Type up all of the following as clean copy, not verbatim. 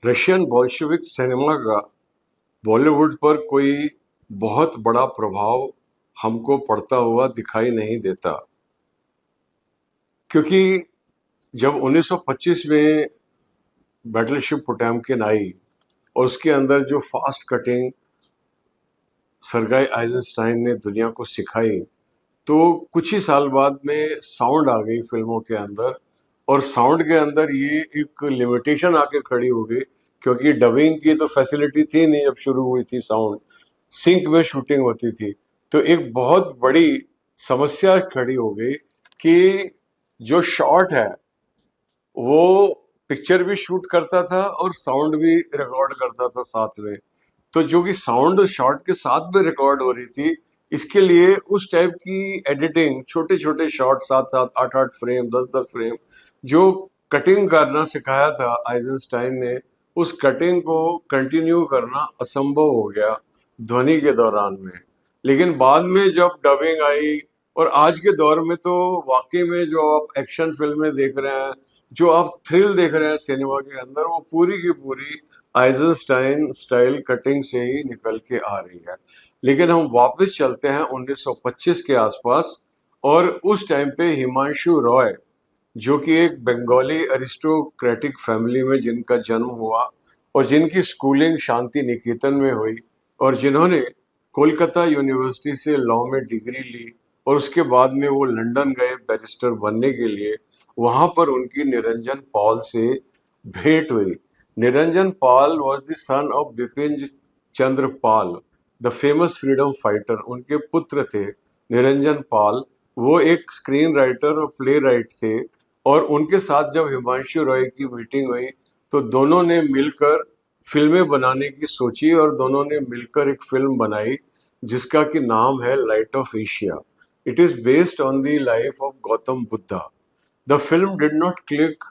Russian Bolshevik cinema का बॉलीवुड पर कोई बहुत बड़ा प्रभाव हमको पड़ता हुआ दिखाई नहीं देता, क्योंकि जब 1925 में बैटलशिप पोटेम्किन आई और उसके अंदर जो फास्ट कटिंग सरगाई आइजनस्टाइन ने दुनिया को सिखाई, तो कुछ ही साल बाद में साउंड आ गई फिल्मों के अंदर। और साउंड के अंदर ये एक लिमिटेशन आके खड़ी हो गई, क्योंकि डबिंग की तो फैसिलिटी थी नहीं। जब शुरू हुई थी साउंड, सिंक में शूटिंग होती थी, तो एक बहुत बड़ी समस्या खड़ी हो गई कि जो शॉट है वो पिक्चर भी शूट करता था और साउंड भी रिकॉर्ड करता था साथ में। तो जो कि साउंड शॉट के साथ में रिकॉर्ड हो रही थी, इसके लिए उस टाइप की एडिटिंग, छोटे छोटे शॉट, 7-7 8-8 फ्रेम, 10-10 फ्रेम, जो कटिंग करना सिखाया था आइजनस्टाइन ने, उस कटिंग को कंटिन्यू करना असंभव हो गया ध्वनि के दौरान में। लेकिन बाद में जब डबिंग आई, और आज के दौर में तो वाकई में जो आप एक्शन फिल्में देख रहे हैं, जो आप थ्रिल देख रहे हैं सिनेमा के अंदर, वो पूरी की पूरी आइजनस्टाइन स्टाइल कटिंग से ही निकल के आ रही है। लेकिन हम वापस चलते हैं 1925 के आसपास, और उस टाइम पे हिमांशु रॉय, जो कि एक बंगाली अरिस्टोक्रेटिक फैमिली में जिनका जन्म हुआ और जिनकी स्कूलिंग शांति निकेतन में हुई, और जिन्होंने कोलकाता यूनिवर्सिटी से लॉ में डिग्री ली, और उसके बाद में वो लंदन गए बैरिस्टर बनने के लिए। वहां पर उनकी निरंजन पॉल से भेंट हुई। Niranjan Pal was the son of Bipin Chandra Pal, the famous freedom fighter. उनके पुत्र थे निरंजन पाल। वो एक स्क्रीन राइटर और प्ले राइट थे। और उनके साथ जब हिमांशु रॉय की मीटिंग हुई, तो दोनों ने मिलकर फिल्में बनाने की सोची, और दोनों ने मिलकर एक फिल्म बनाई जिसका कि नाम है light of Asia. It is based on the life of Gautam Buddha. The film did not click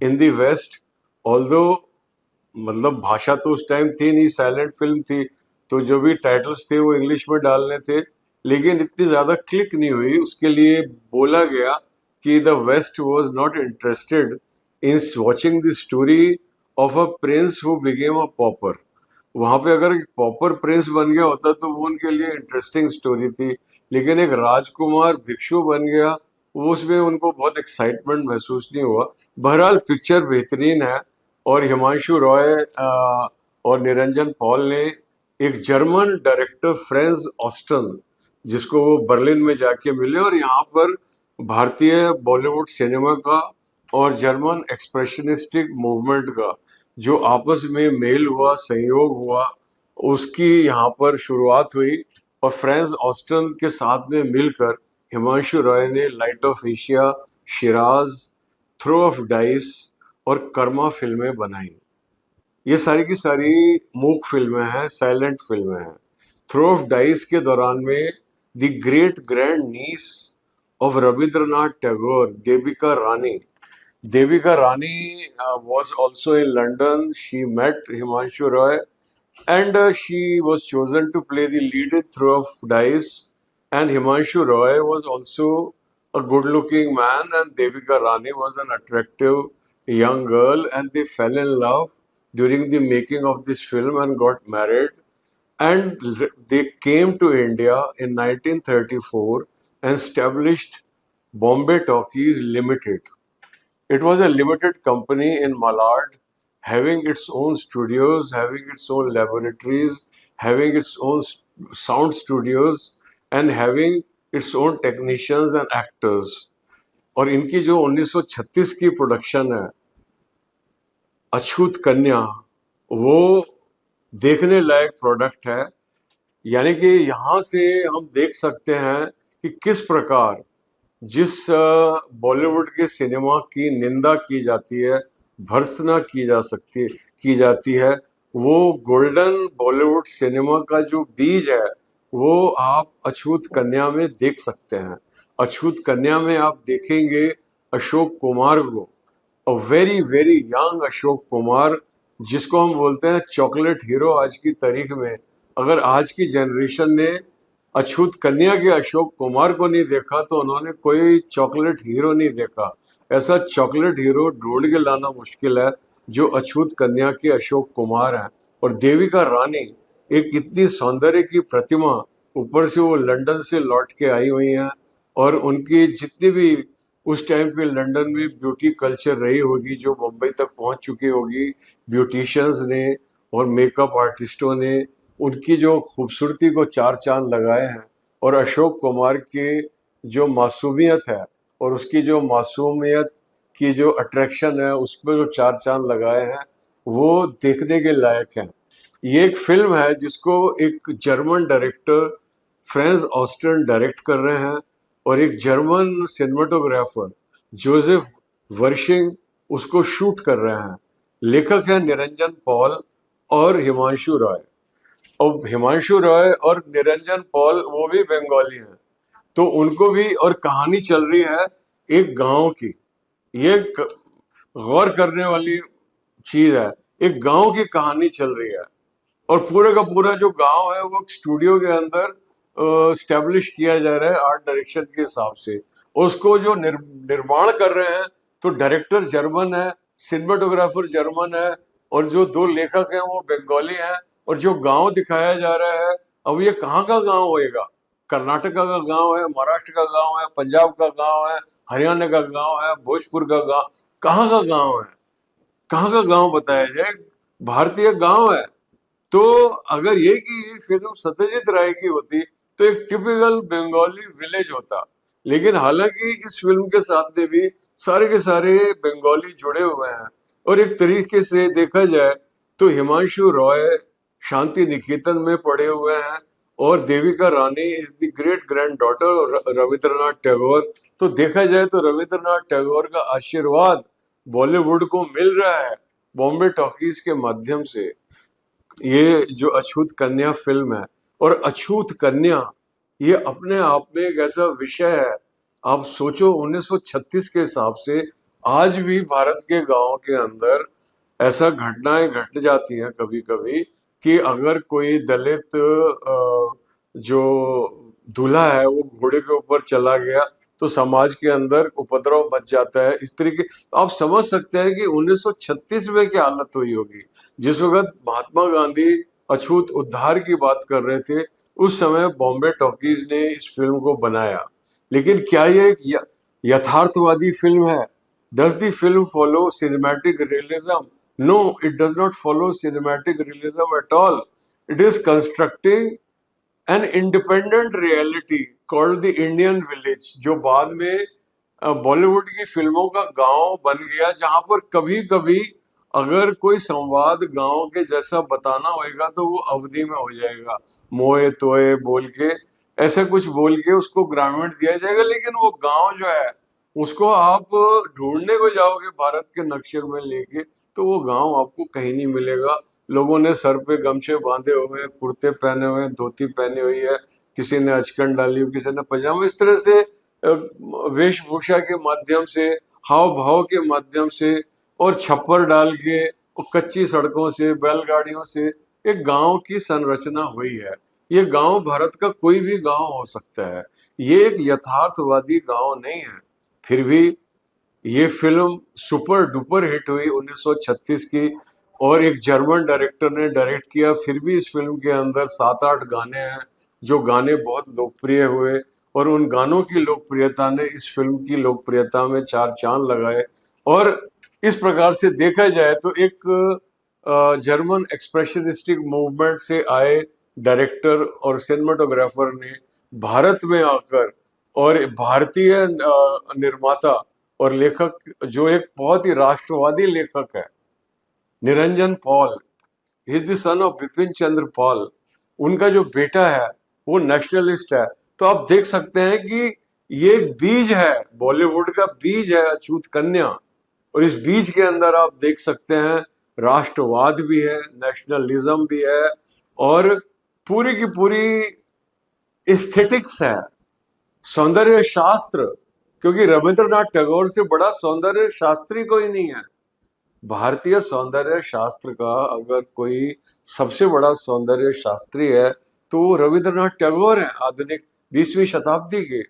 in the west, although मतलब भाषा तो उस टाइम थी नहीं, साइलेंट फिल्म थी, तो जो भी टाइटल्स थे वो इंग्लिश में डालने थे। लेकिन इतनी ज्यादा क्लिक नहीं हुई। उसके लिए बोला गया कि the west was not interested in watching the story of a prince who became a pauper. वहां पे अगर एक पॉपर प्रिंस बन गया होता तो वो उनके लिए इंटरेस्टिंग स्टोरी थी, लेकिन एक राजकुमार भिक्षु बन गया, वो उसमें उनको बहुत एक्साइटमेंट महसूस नहीं हुआ। बहरहाल पिक्चर बेहतरीन है। और हिमांशु रॉय और निरंजन पॉल ने एक जर्मन डायरेक्टर फ्रेंज ऑस्टन, जिसको वो बर्लिन में जाके मिले, और यहाँ पर भारतीय बॉलीवुड सिनेमा का और जर्मन एक्सप्रेशनिस्टिक मूवमेंट का जो आपस में मेल हुआ, संयोग हुआ, उसकी यहाँ पर शुरुआत हुई। और फ्रेंज ऑस्टन के साथ में मिलकर हिमांशु रॉय ने light of Asia, Shiraz, throw of dice और कर्मा फिल्में बनाई। ये सारी की सारी मूक फिल्में हैं, साइलेंट फिल्में हैं। थ्रो ऑफ डाइस के दौरान में the great grand niece of Rabindranath Tagore, Devika Rani was also in London. She met Himanshu Roy, and she was chosen to play the lead in Throw of Dice. And Himanshu Roy was also a good-looking man, and Devika Rani was an attractive young girl, and they fell in love during the making of this film and got married. And they came to India in 1934 and established Bombay Talkies Limited. It was a limited company in Malad, having its own studios, having its own laboratories, having its own sound studios, and having its own technicians and actors. और इनकी जो 1936 की production है अछूत कन्या, वो देखने लायक product है। यानी कि यहाँ से हम देख सकते हैं कि किस प्रकार जिस बॉलीवुड के सिनेमा की निंदा की जाती है, भर्त्सना की जाती है, वो गोल्डन बॉलीवुड सिनेमा का जो बीज है, वो आप अछूत कन्या में देख सकते हैं। अछूत कन्या में आप देखेंगे अशोक कुमार को, a very very young Ashok Kumar, जिसको हम बोलते हैं चॉकलेट हीरो आज की तारीख में। अगर आज की जनरेशन ने अछूत कन्या के अशोक कुमार को नहीं देखा, तो उन्होंने कोई चॉकलेट हीरो नहीं देखा। ऐसा चॉकलेट हीरो ढूंढ के लाना मुश्किल है। जो अछूत कन्या के अशोक कुमार हैं, और देविका रानी एक इतनी सौंदर्य की प्रतिमा, ऊपर से वो लंदन से लौट के आई हुई हैं, और उनकी जितनी भी उस टाइम पे लंदन में ब्यूटी कल्चर रही होगी जो मुंबई तक पहुंच चुकी होगी, ब्यूटिशियंस ने और मेकअप आर्टिस्टों ने उनकी जो खूबसूरती को चार चांद लगाए हैं। और अशोक कुमार की जो मासूमियत है और उसकी जो मासूमियत की जो अट्रैक्शन है, उसमें जो चार चांद लगाए हैं, वो देखने के लायक हैं। ये एक फिल्म है जिसको एक German director Franz Osten direct कर रहे हैं, और एक जर्मन सिनेमाटोग्राफर जोसेफ वर्शिंग उसको शूट कर रहे हैं। लेखक है निरंजन पॉल और हिमांशु रॉय। और हिमांशु रॉय और निरंजन पॉल वो भी बंगाली हैं, तो उनको भी, और कहानी चल रही है एक गांव की। ये गौर करने वाली चीज है, एक गांव की कहानी चल रही है, और पूरे का पूरा जो गांव है वो स्टूडियो के अंदर स्टैब्लिश किया जा रहा है आर्ट डायरेक्शन के हिसाब से। और उसको जो निर्माण कर रहे हैं, तो डायरेक्टर जर्मन है, सिनेमाटोग्राफर जर्मन है, और जो दो लेखक हैं वो बंगाली हैं। और जो गांव दिखाया जा रहा है, अब ये कहाँ का गांव होएगा? कर्नाटका का गांव है, महाराष्ट्र का गांव है, पंजाब का गांव है, हरियाणा का गांव है, भोजपुर का गांव, कहाँ का गांव है? कहाँ का गांव बताया जाए? भारतीय गांव है। तो अगर ये कि ये फिल्म सत्यजीत राय की होती तो एक टिपिकल बंगाली विलेज होता, लेकिन हालांकि इस फिल्म के साथ में भी सारे के सारे बंगाली जुड़े हुए हैं। और एक तरीके से देखा जाए तो हिमांशु रॉय शांति निकेतन में पढ़े हुए हैं, और Devika Rani is the great granddaughter Rabindranath Tagore. तो देखा जाए तो रविंद्रनाथ टैगोर का आशीर्वाद बॉलीवुड को मिल रहा है बॉम्बे टॉकीज के माध्यम से। ये जो अछूत कन्या फिल्म है, और अछूत कन्या ये अपने आप में एक ऐसा विषय है। आप सोचो 1936 के हिसाब से आज भी भारत के गांव के अंदर ऐसा घटनाएं घट जाती हैं कभी कभी, कि अगर कोई दलित जो दूल्हा है वो घोड़े के ऊपर चला गया तो समाज के अंदर उपद्रव मच जाता है। इस तरीके आप समझ सकते हैं कि 1936 में क्या हालत हुई होगी। जिस वक्त महात्मा गांधी अछूत उद्धार की बात कर रहे थे, उस समय बॉम्बे टॉकीज ने इस फिल्म को बनाया। लेकिन क्या ये एक यथार्थवादी फिल्म है? Does the film follow cinematic realism? No, it does not follow cinematic realism at all. It is constructing an independent reality called the Indian village, जो बाद में बॉलीवुड की फिल्मों का गांव बन गया, जहां पर कभी कभी अगर कोई संवाद गांव के जैसा बताना होगा तो वो अवधि में हो जाएगा, मोए तोए बोल के, ऐसा कुछ बोल के उसको ग्रामीण दिया जाएगा। लेकिन वो गांव जो है उसको आप ढूंढने को जाओगे भारत के नक्शे में लेके, तो वो गांव आपको कहीं नहीं मिलेगा। लोगों ने सर पे गमछे बांधे हुए, कुर्ते पहने हुए, धोती पहनी हुई है, किसी ने अचकन डाली हुई, किसी ने पजामा, इस तरह से वेशभूषा के माध्यम से, हाव भाव के माध्यम से, और छप्पर डाल के और कच्ची सड़कों से, बैलगाड़ियों से एक गांव की संरचना हुई है। ये गांव भारत का कोई भी गांव हो सकता है, ये एक यथार्थवादी गांव नहीं है। फिर भी ये फिल्म सुपर डुपर हिट हुई 1936 की, और एक जर्मन डायरेक्टर ने डायरेक्ट किया। फिर भी इस फिल्म के अंदर 7-8 गाने हैं जो गाने बहुत लोकप्रिय हुए, और उन गानों की लोकप्रियता ने इस फिल्म की लोकप्रियता में चार चांद लगाए। और इस प्रकार से देखा जाए तो एक जर्मन एक्सप्रेशनिस्टिक मूवमेंट से आए डायरेक्टर और सिनेमाटोग्राफर ने भारत में आकर, और भारतीय निर्माता और लेखक जो एक बहुत ही राष्ट्रवादी लेखक है, Niranjan Paul, he is the son of Bipin Chandra Paul, उनका जो बेटा है वो नेशनलिस्ट है। तो आप देख सकते हैं कि ये एक बीज है, बॉलीवुड का बीज है अछूत कन्या। और इस बीज के अंदर आप देख सकते हैं राष्ट्रवाद भी है, नेशनलिज्म भी है, और पूरी की पूरी एस्थेटिक्स है, सौंदर्य शास्त्र। क्योंकि रविंद्रनाथ टैगोर से बड़ा सौंदर्य शास्त्री कोई नहीं है। भारतीय सौंदर्य शास्त्र का अगर कोई सबसे बड़ा सौंदर्य शास्त्री है तो वो रविंद्रनाथ टैगोर है, आधुनिक 20वीं शताब्दी के।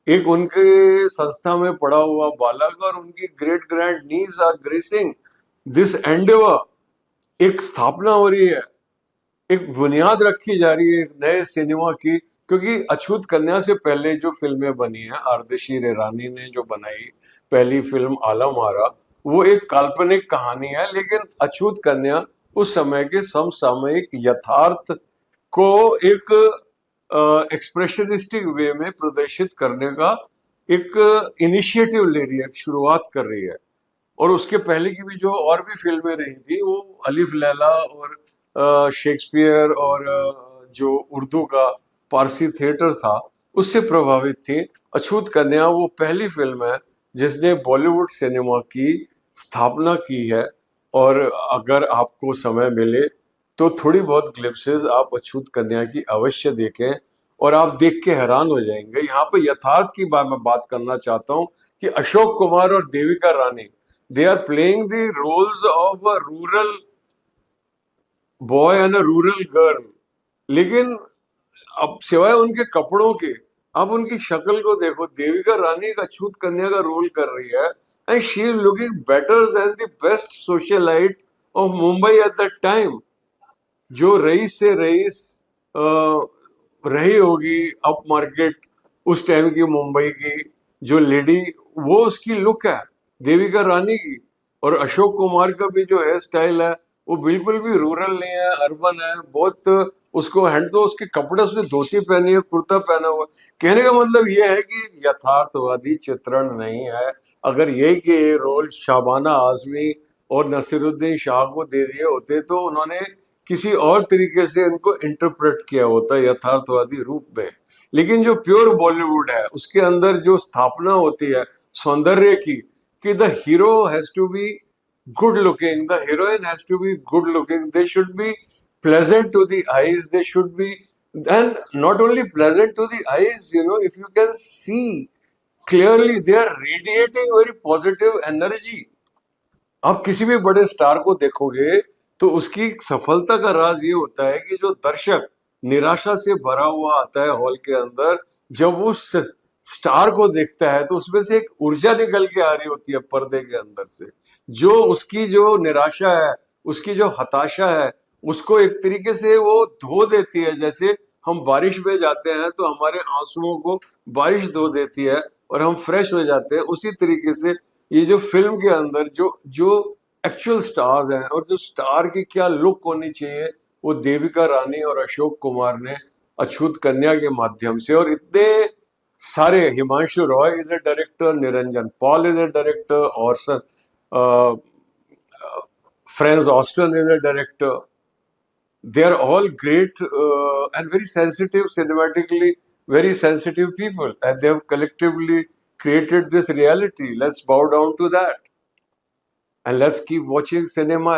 एक उनके संस्था में पढ़ा हुआ बालक और उनकी great grand niece are gracing this endeavour, एक स्थापना हो रही है, एक बुनियाद रखी जा रही है एक नए सिनेमा की। क्योंकि अछूत कन्या से पहले जो फिल्में बनी हैं, आर्देशीर ईरानी ने जो बनाई पहली फिल्म आलम आरा, वो एक काल्पनिक कहानी है। लेकिन अछूत कन्या उस समय के समसामयिक यथार्थ को एक एक्सप्रेशनिस्टिक वे में प्रदर्शित करने का एक इनिशिएटिव ले रही है, शुरुआत कर रही है। और उसके पहले की भी जो और भी फिल्में रही थी, वो अलिफ लैला और शेक्सपियर और जो उर्दू का पारसी थिएटर था, उससे प्रभावित थी। अछूत कन्या वो पहली फिल्म है जिसने बॉलीवुड सिनेमा की स्थापना की है। और अगर आपको समय मिले तो थोड़ी बहुत ग्लिम्सेस आप अछूत कन्या की अवश्य देखें, और आप देख के हैरान हो जाएंगे। यहाँ पे यथार्थ की मैं बात करना चाहता हूँ कि अशोक कुमार और देविका रानी, they are playing the roles of a rural boy and a rural girl। लेकिन अब सिवाय उनके कपड़ों के, आप उनकी शक्ल को देखो। देविका रानी एक अछूत कन्या का रोल कर रही है, and she is looking better than the best socialite of Mumbai at that time. जो रईस से रईस रही होगी अप मार्केट उस टाइम की मुंबई की जो लेडी, वो उसकी लुक है देविका रानी की। और अशोक कुमार का भी जो हेयर स्टाइल है, वो बिल्कुल भी रूरल नहीं है, अर्बन है बहुत। उसको हैंड तो उसके कपड़े, उसने धोती पहनी है, कुर्ता पहना हुआ है। कहने का मतलब ये है कि यथार्थवादी चित्रण नहीं है। अगर यही के रोल शाबाना आजमी और नसीरुद्दीन शाह को दे दिए होते तो उन्होंने किसी और तरीके से इनको इंटरप्रेट किया होता है यथार्थवादी रूप में। लेकिन जो प्योर बॉलीवुड है उसके अंदर जो स्थापना होती है सौंदर्य की, कि the hero has to be good looking, the heroine has to be good looking, they should be pleasant to the eyes, they should be, and not only pleasant to the eyes, you know, if you can see clearly, they are radiating very positive energy। आप किसी भी बड़े star को देखोगे तो उसकी सफलता का राज ये होता है कि जो दर्शक निराशा से भरा हुआ आता है हॉल के अंदर, जब वो स्टार को देखता है तो उसमें से एक ऊर्जा निकल के आ रही होती है पर्दे के अंदर से, जो उसकी जो निराशा है, उसकी जो हताशा है, उसको एक तरीके से वो धो देती है। जैसे हम बारिश में जाते हैं तो हमारे आंसुओं को बारिश धो देती है और हम फ्रेश हो जाते हैं, उसी तरीके से ये जो फिल्म के अंदर जो जो एक्चुअल स्टार्स हैं और जो स्टार की क्या लुक होनी चाहिए, वो देविका रानी और अशोक कुमार ने अछूत कन्या के माध्यम से। और इतने सारे, Himanshu Rai is a director, Niranjan Pal is a director, और Franz Osten is a director. They are all great and very sensitive, cinematically very sensitive people, and they have collectively created this reality. Let's bow down to that and let's keep watching cinema.